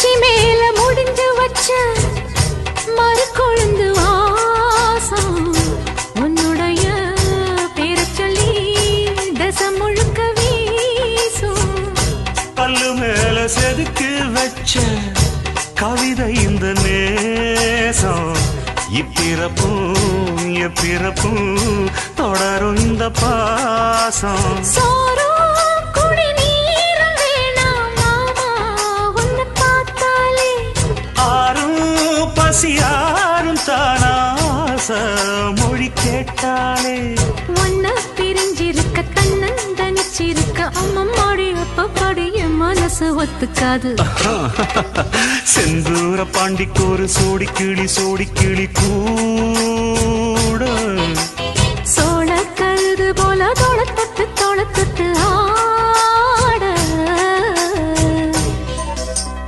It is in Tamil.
உச்சி மேல முடிஞ்சு வச்ச மறு கொழுந்து வாசம் உன்னுடைய பேர சொல்லி தசம் முழுக்க வீசும் பல்லு மேல செதுக்கு வச்ச கவிதை இந்த நேசம் இப்பிறப்பும் எப்பிறப்பும் தொடரும் இந்த பாசம் சோறும் குடிநீரும் வேணாம் மாமா உன்னை பார்த்தாலே ஆறும் பசியாரும் தானாச மொழி கேட்டாலே ஒன்ன பிரிஞ்சிருக்க தன்னந்தனிச்சிருக்க அம்மம்மாடி அப்பப்படி என் மனசு ஒத்துக்காது செந்தூர பாண்டிக்கு ஒரு சோடி கிளி கூட